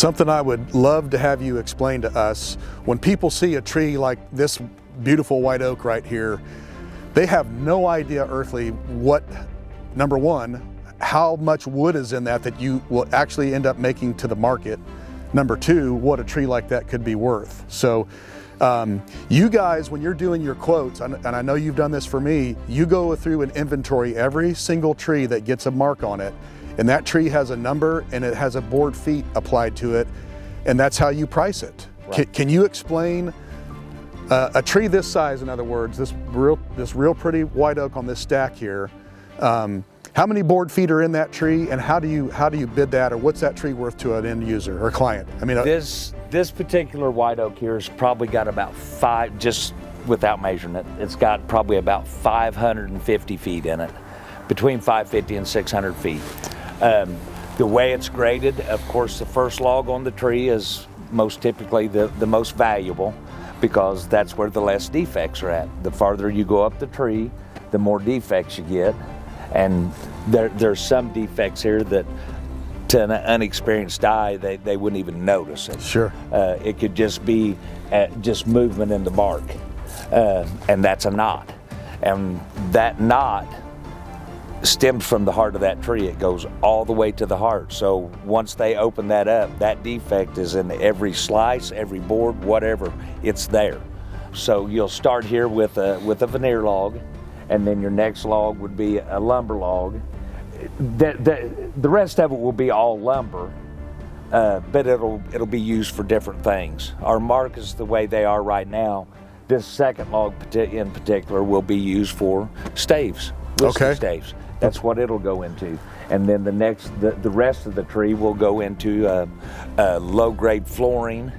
Something I would love to have you explain to us, when people see a tree like this beautiful white oak right here, they have no idea earthly what, number one, how much wood is in that you will actually end up making to the market. Number two, what a tree like that could be worth. So you guys, when you're doing your quotes, and I know you've done this for me, you go through and inventory every single tree that gets a mark on it, and that tree has a number and it has a board feet applied to it, and that's how you price it. Right. Can you explain a tree this size, in other words, this real pretty white oak on this stack here, how many board feet are in that tree, and how do you bid that, or what's that tree worth to an end user or client? I mean, this particular white oak here has probably got about just without measuring it, it's got probably about 550 feet in it, between 550 and 600 feet. The way it's graded, of course, the first log on the tree is most typically the most valuable, because that's where the less defects are at. The farther you go up the tree, the more defects you get. And there's some defects here that to an unexperienced eye, they wouldn't even notice it. Sure. It could just be just movement in the bark, and that's a knot. And that knot stems from the heart of that tree. It goes all the way to the heart. So once they open that up, that defect is in every slice, every board, whatever, it's there. So you'll start here with a veneer log, and then your next log would be a lumber log. The rest of it will be all lumber, but it'll be used for different things. Our markets, the way they are right now, this second log in particular will be used for staves, whiskey staves. That's what it'll go into. And then the rest of the tree will go into low-grade flooring,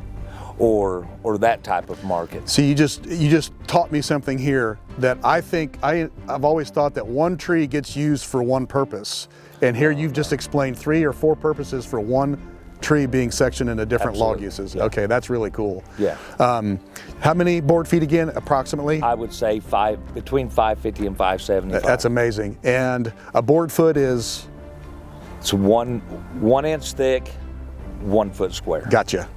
or that type of market. See, you just taught me something here that I think I've always thought that one tree gets used for one purpose, and here you've just explained 3 or 4 purposes for one tree being sectioned into different log uses. Yeah. Okay, that's really cool. Yeah. How many board feet again, approximately? I would say between 550 and 575. That's amazing. And a board foot is? It's 1 inch thick, 1 foot square. Gotcha.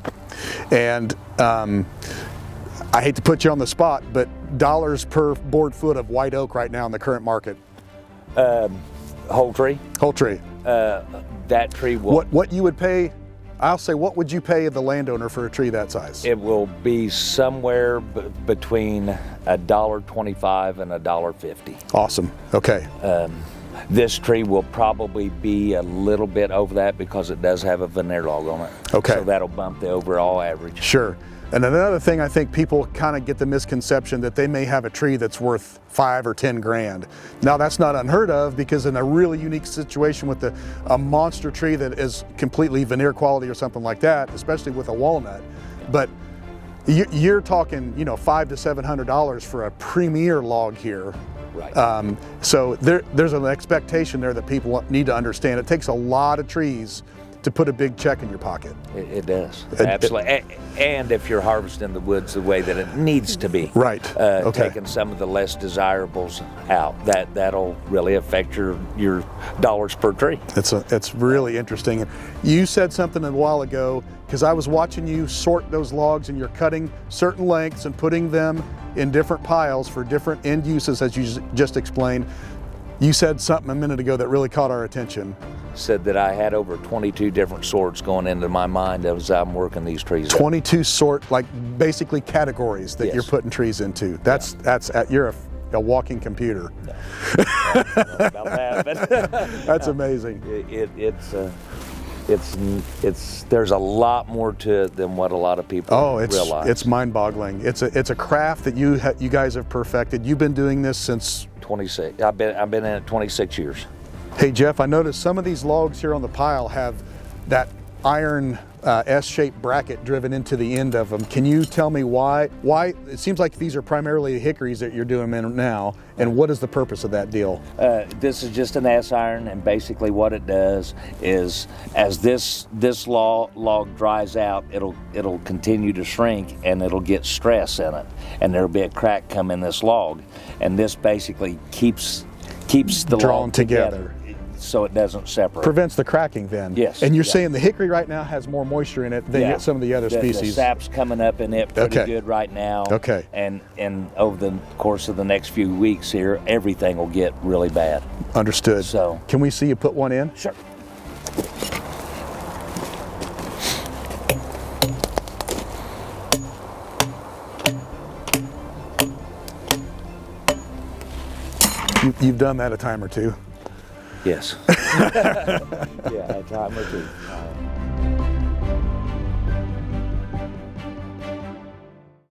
And I hate to put you on the spot, but dollars per board foot of white oak right now in the current market? Whole tree? Whole tree. That tree will... What you would pay, I'll say, what would you pay the landowner for a tree that size? It will be somewhere between $1.25 and $1.50. Awesome. Okay. This tree will probably be a little bit over that because it does have a veneer log on it. Okay. So that'll bump the overall average. Sure. And another thing, I think people kind of get the misconception that they may have a tree that's worth 5 or 10 grand. Now that's not unheard of, because in a really unique situation with a monster tree that is completely veneer quality or something like that, especially with a walnut, but you're talking, $500 to $700 for a premier log here. Right. So there's an expectation there that people need to understand. It takes a lot of trees to put a big check in your pocket. It does, absolutely. And if you're harvesting the woods the way that it needs to be, right? Taking some of the less desirables out, that'll really affect your dollars per tree. It's really interesting. You said something a while ago, because I was watching you sort those logs, and you're cutting certain lengths and putting them in different piles for different end uses, as you just explained. You said something a minute ago that really caught our attention. Said that I had over 22 different sorts going into my mind as I'm working these trees. 22 sort, like basically categories that you're putting trees into. You're a walking computer. No. I don't know about that, but that's amazing. There's a lot more to it than what a lot of people realize. It's mind-boggling. It's a craft that you guys have perfected. You've been doing this since 26. I've been in it 26 years. Hey Jeff, I noticed some of these logs here on the pile have that iron S-shaped bracket driven into the end of them. Can you tell me why? It seems like these are primarily hickories that you're doing now, and what is the purpose of that deal? This is just an S-iron, and basically what it does is, as this log dries out, it'll continue to shrink, and it'll get stress in it, and there'll be a crack come in this log, and this basically keeps the drawn log together. so it doesn't separate. Prevents the cracking then. Yes, And you're yeah. saying the hickory right now has more moisture in it than some of the other The species. sap's coming up in it pretty Okay. good right now. Okay. And over the course of the next few weeks here, everything will get really bad. Understood. So- can we see you put one in? Sure. You've done that a time or two. Yes. Yeah, a time or two.